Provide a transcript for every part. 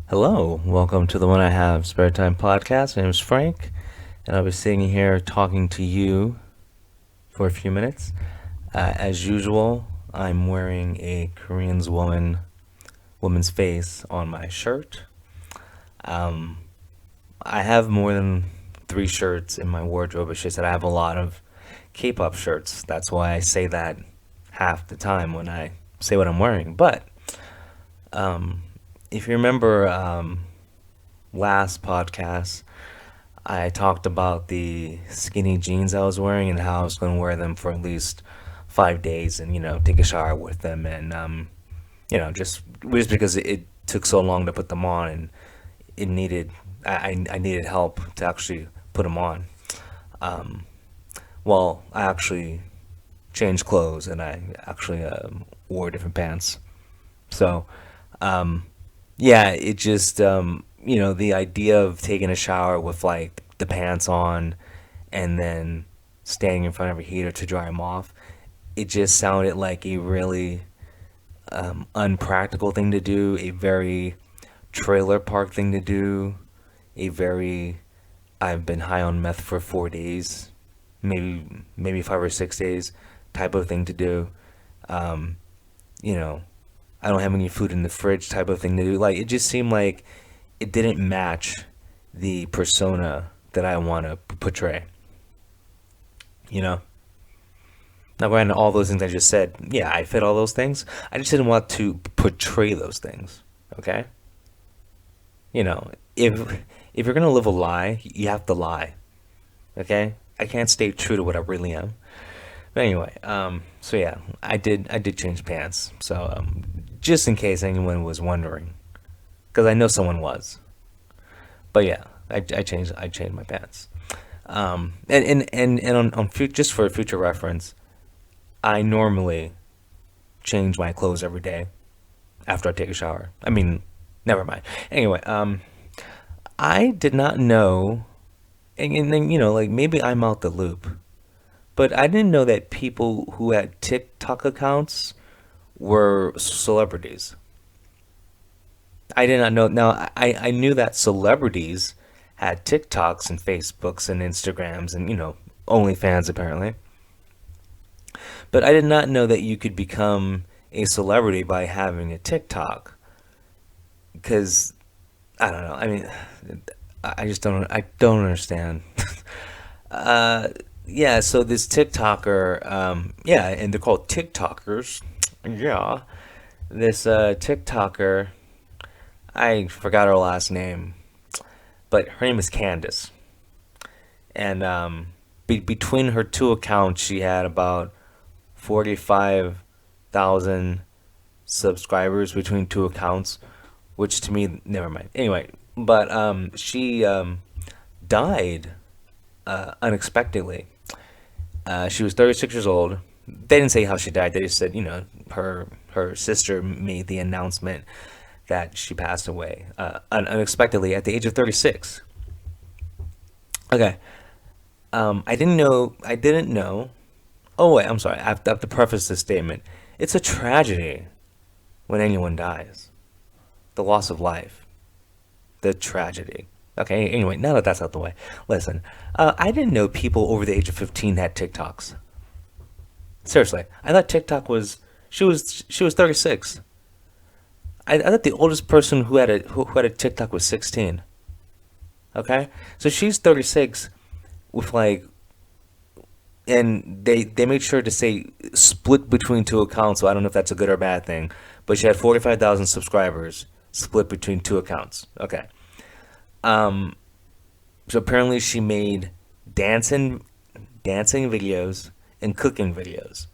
Hello, welcome to the One I Have Spare Time podcast. My name is Frank, and I'll be sitting here talking to you for a few minutes. As usual, I'm wearing a woman's face on my shirt. Um, I have more than three shirts in my wardrobe. It's just that I have a lot of K-pop shirts. That's why I say that half the time when I say what I'm wearing. But um, if you remember last podcast, I talked about the skinny jeans I was wearing and how I was going to wear them for at least 5 days and, take a shower with them. And, just because it took so long to put them on and it needed, I needed help to actually put them on. Um, well, I actually changed clothes and I actually wore different pants. So, um, yeah, it just, the idea of taking a shower with like the pants on and then standing in front of a heater to dry them off, it just sounded like a really unpractical thing to do, a very trailer park thing to do, a very I've been high on meth for 4 days, maybe 5 or 6 days type of thing to do. Um, you know, I don't have any food in the fridge type of thing to do. Like it just seemed like it didn't match the persona that I want to portray. You know. Now, granted, all those things I just said, yeah, I fit all those things. I just didn't want to portray those things. Okay. You know, if you're gonna live a lie, you have to lie. Okay. I can't stay true to what I really am. But anyway, so yeah, I did change pants. So just in case anyone was wondering, because I know someone was. But yeah, I changed my pants. And just for future reference, I normally change my clothes every day after I take a shower. I mean, never mind. Anyway, I did not know, and then like maybe I'm out the loop, but I didn't know that people who had TikTok accounts were celebrities. I did not know. Now, I knew that celebrities had TikToks and Facebooks and Instagrams and, OnlyFans apparently. But I did not know that you could become a celebrity by having a TikTok. Because, I don't know. I mean, I don't understand. uh, yeah, so this TikToker, yeah, and they're called TikTokers. Yeah. This TikToker, I forgot her last name, but her name is Candace. And between her two accounts, she had about 45,000 subscribers between two accounts, which to me, never mind. Anyway, but she died unexpectedly. She was 36 years old. They didn't say how she died. They just said, her sister made the announcement that she passed away unexpectedly at the age of 36. Okay. I didn't know. I didn't know. Oh wait, I'm sorry. I have to preface this statement. It's a tragedy when anyone dies. The loss of life. The tragedy. Okay. Anyway, now that that's out the way, listen. I didn't know people over the age of 15 had TikToks. Seriously, I thought TikTok was. She was 36. I thought the oldest person who had a TikTok was 16. Okay, so she's 36 with like, and they made sure to say split between two accounts. So I don't know if that's a good or bad thing, but she had 45,000 subscribers split between two accounts. Okay, um, so apparently she made dancing dancing videos and cooking videos.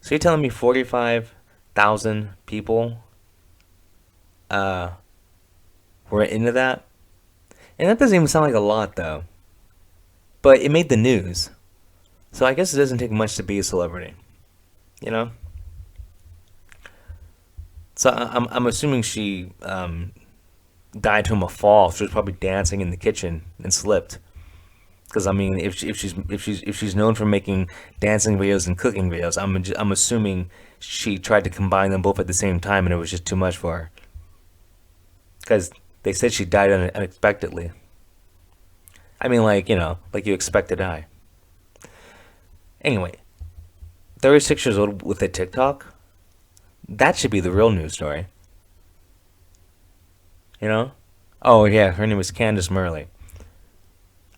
So you're telling me 45,000 people uh were into that? And that doesn't even sound like a lot though. But it made the news. So I guess it doesn't take much to be a celebrity, you know? So I'm assuming she died from a fall. She was probably dancing in the kitchen and slipped. Because I mean, if she's known for making dancing videos and cooking videos, I'm assuming she tried to combine them both at the same time, and it was just too much for her. because they said she died unexpectedly. I mean, like, like you expect to die. Anyway, 36 years old with a TikTok. That should be the real news story. You know? Oh yeah, her name was Candace Murley.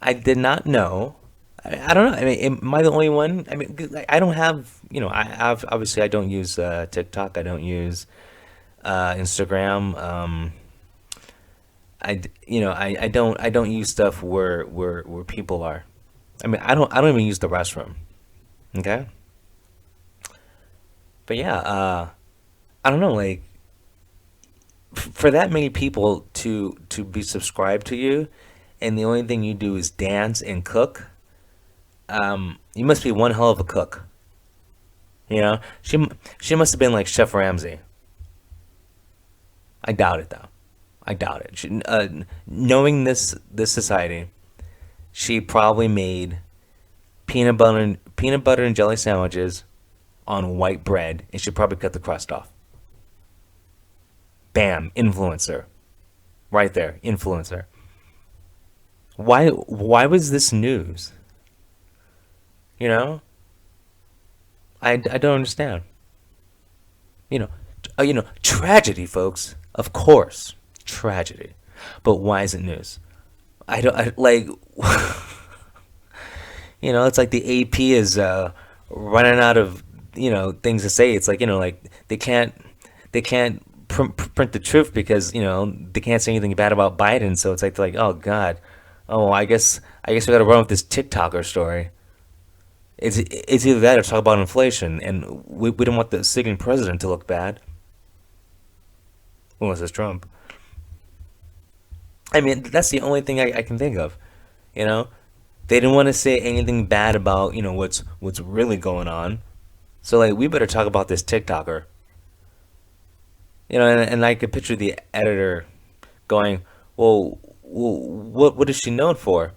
I did not know. I don't know. I mean, am I the only one? I mean, 'cause I don't have. Obviously I don't use TikTok. I don't use Instagram. I don't use stuff where people are. I mean, I don't even use the restroom. Okay, but yeah, I don't know. Like for that many people to be subscribed to you, and the only thing you do is dance and cook. You must be one hell of a cook. She must have been like Chef Ramsay. I doubt it though. I doubt it. Knowing this society, she probably made peanut butter and jelly sandwiches on white bread, and she probably cut the crust off. Bam, influencer, right there, influencer. Why was this news? You know, I don't understand. Tragedy, folks. Of course, tragedy. But why is it news? I don't like. It's like the AP is running out of things to say. It's like like they can't print the truth because they can't say anything bad about Biden. So it's like oh God, oh I guess we got to run with this TikToker story. It's either that or talk about inflation, and we don't want the sitting president to look bad. Unless it's Trump. I mean, that's the only thing I can think of. You know, they didn't want to say anything bad about what's really going on. So like, we better talk about this TikToker. And I could picture the editor going, well, what is she known for?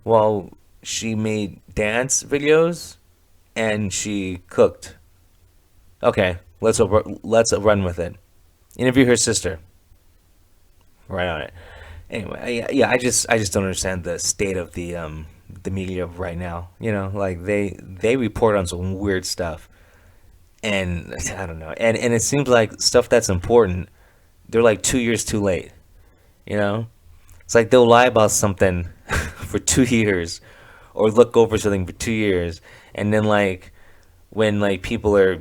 Well, she made dance videos and she cooked. Okay, let's run with it. Interview her sister. Right on it. Anyway, yeah, I just don't understand the state of the media right now. Like they report on some weird stuff, and I don't know, and it seems like stuff that's important, they're like 2 years too late. You know, it's like they'll lie about something for 2 years, or look over something for 2 years, and then like when like people are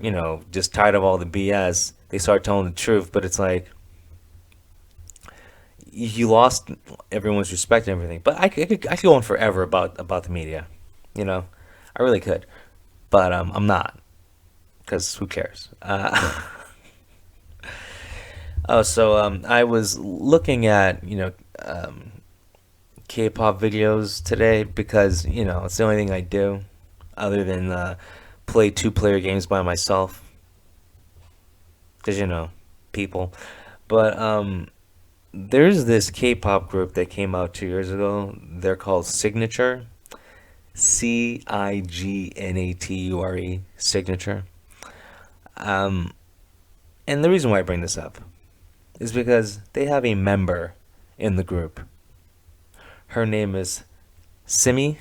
just tired of all the BS, they start telling the truth. But it's like you lost everyone's respect and everything. But I could go on forever about the media, you know, I really could, but I'm not, because who cares? Oh, so I was looking at K-pop videos today because it's the only thing I do other than play two-player games by myself, because people. But there's this K-pop group that came out 2 years ago. They're called Signature, Cignature, Signature. Um, and the reason why I bring this up is because they have a member in the group. Her name is Simi,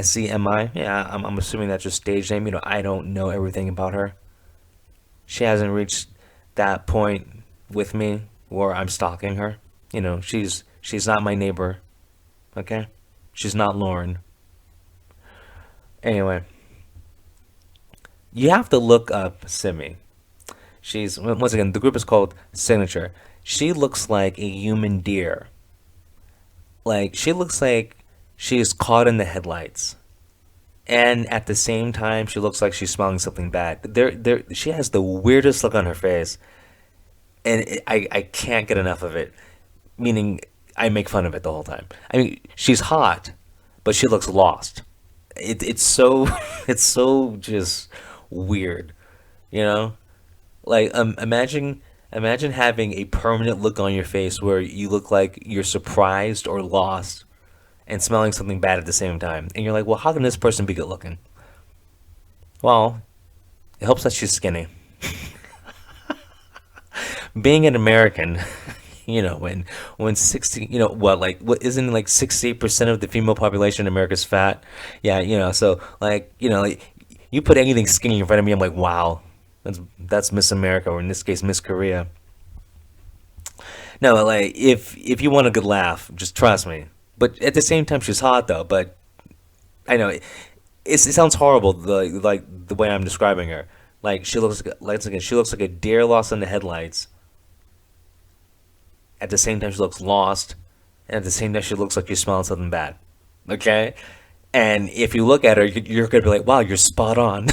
Semi. Yeah, I'm assuming that's her stage name. I don't know everything about her. She hasn't reached that point with me where I'm stalking her. She's not my neighbor. Okay, she's not Lauren. Anyway, you have to look up Simi. Once again, the group is called Signature. She looks like a human deer. Like, she looks like she is caught in the headlights, and at the same time, she looks like she's smelling something bad. She has the weirdest look on her face, and I can't get enough of it. Meaning, I make fun of it the whole time. I mean, she's hot, but she looks lost. It's so it's so just weird, you know. Like, imagine having a permanent look on your face where you look like you're surprised or lost and smelling something bad at the same time. And you're like, well, how can this person be good looking? Well, it helps that she's skinny. Being an American, when 60, what isn't it like 68% of the female population in America is fat? Yeah, so like, you put anything skinny in front of me, I'm like, wow, that's Miss America, or in this case, Miss Korea. No, like if you want a good laugh, just trust me. But at the same time, she's hot though. But I know it sounds horrible, the way I'm describing her. Like she looks like a deer lost in the headlights. At the same time, she looks lost, and at the same time, she looks like she's smelling something bad. Okay, and if you look at her, you're gonna be like, "Wow, you're spot on."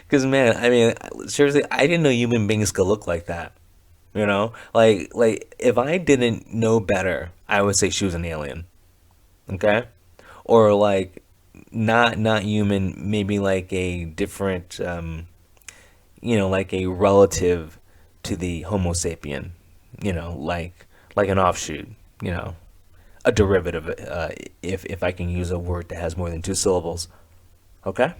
Because man, I mean, seriously, I didn't know human beings could look like that. Like if I didn't know better, I would say she was an alien. Okay, or like not human, maybe like a different, like a relative to the Homo sapien. Like an offshoot. You know, a derivative. If I can use a word that has more than two syllables. Okay.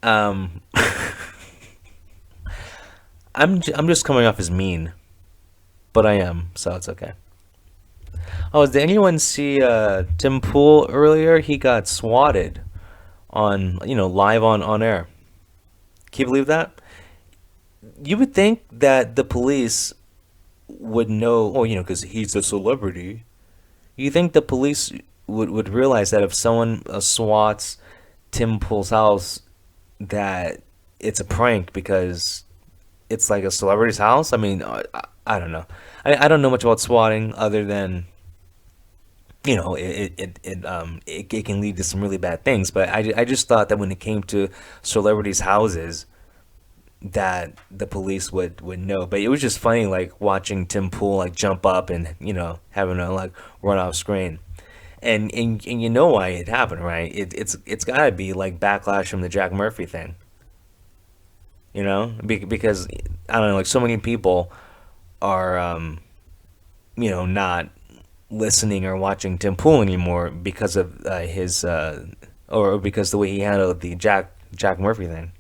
Um, I'm just coming off as mean, but I am, so it's okay. Oh, did anyone see Tim Pool earlier? He got swatted on, live on air. Can you believe that? You would think that the police would know, oh, because he's a celebrity. You think the police would realize that if someone swats Tim Pool's house, that it's a prank because it's like a celebrity's house. I mean, I don't know. I don't know much about swatting other than it can lead to some really bad things. But I just thought that when it came to celebrities' houses, that the police would know. But it was just funny, like watching Tim Pool like jump up and having to like run off screen. And you know why it happened, right? It's gotta be like backlash from the Jack Murphy thing, because I don't know, like so many people are not listening or watching Tim Pool anymore because of his or because the way he handled the Jack Murphy thing.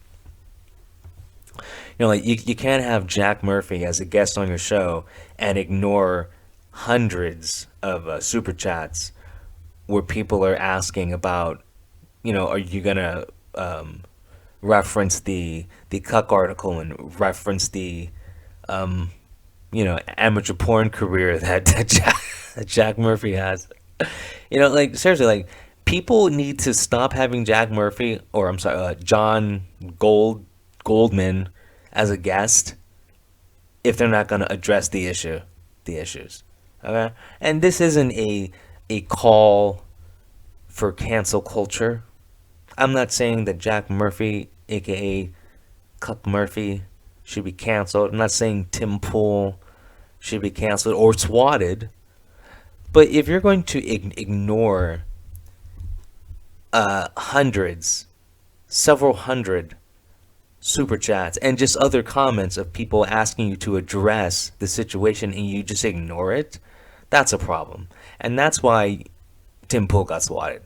Like you can't have Jack Murphy as a guest on your show and ignore hundreds of super chats where people are asking about, are you gonna reference the Cuck article and reference the amateur porn career that Jack Murphy has. Like seriously, like people need to stop having Jack Murphy, or I'm sorry, John Goldman as a guest if they're not going to address the issues. Okay, and this isn't a call for cancel culture. I'm not saying that Jack Murphy, aka Cuck Murphy, should be canceled. I'm not saying Tim Pool should be canceled or swatted. But if you're going to ignore hundreds, several hundred super chats and just other comments of people asking you to address the situation and you just ignore it, that's a problem. And that's why Tim Pool got swatted.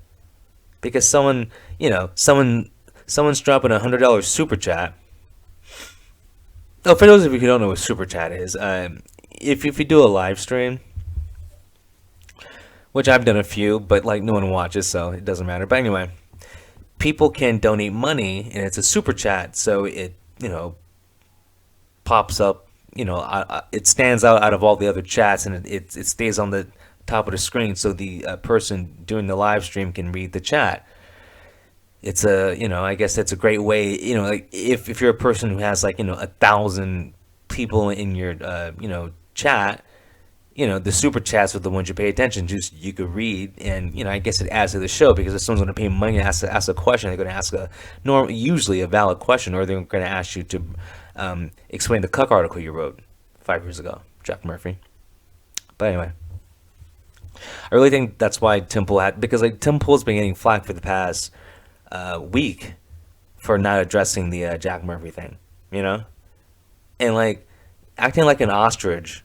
Because someone's dropping $100 super chat. Oh, for those of you who don't know what super chat is, if you do a live stream, which I've done a few, but like no one watches, so it doesn't matter. But anyway, people can donate money, and it's a super chat, so it pops up. It stands out of all the other chats, and it stays on the top of the screen, so the person doing the live stream can read the chat. It's I guess that's a great way. Like if you're a person who has like 1,000 people in your chat, the super chats are the ones you pay attention to, so you could read, and I guess it adds to the show because if someone's going to pay money to ask a question, they're going to ask usually a valid question, or they're going to ask you to explain the Cuck article you wrote 5 years ago, Jack Murphy. But anyway, I really think that's why Tim Pool because like Tim Pool's been getting flack for the past week for not addressing the Jack Murphy thing, and like acting like an ostrich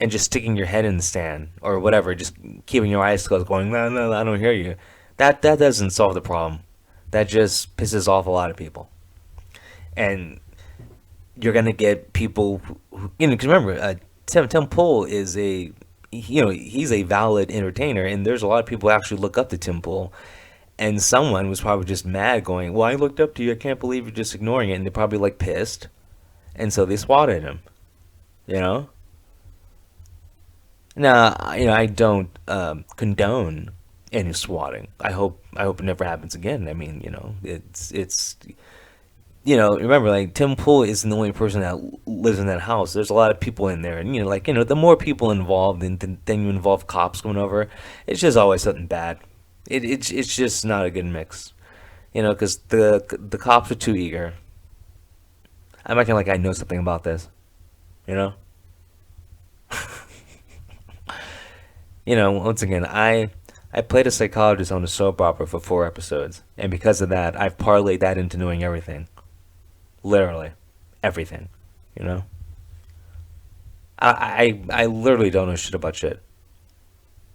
and just sticking your head in the sand or whatever, just keeping your eyes closed, going, no, no, I don't hear you. That doesn't solve the problem. That just pisses off a lot of people. And you're gonna get people you know, because remember, Tim Pool is he's a valid entertainer, and there's a lot of people who actually look up to Tim Pool. And someone was probably just mad, going, "Well, I looked up to you. I can't believe you're just ignoring it." And they're probably like pissed, and so they swatted him. You know. Now, I don't condone any swatting. I hope it never happens again. I mean, it's remember, like, Tim Pool isn't the only person that lives in that house. There's a lot of people in there, and the more people involved, and then you involve cops coming over, it's just always something bad. It's just not a good mix, because the cops are too eager. I'm acting like I know something about this, you know. Once again, I played a psychologist on a soap opera for 4 episodes, and because of that, I've parlayed that into knowing everything, literally, everything. You know, I literally don't know shit about shit.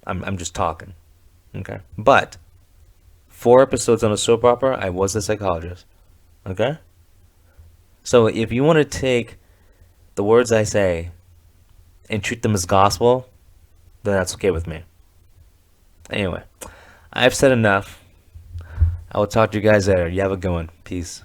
I'm just talking, okay? But 4 episodes on a soap opera, I was a psychologist, okay? So if you want to take the words I say and treat them as gospel, then that's okay with me. Anyway, I've said enough. I will talk to you guys later. You have a good one. Peace.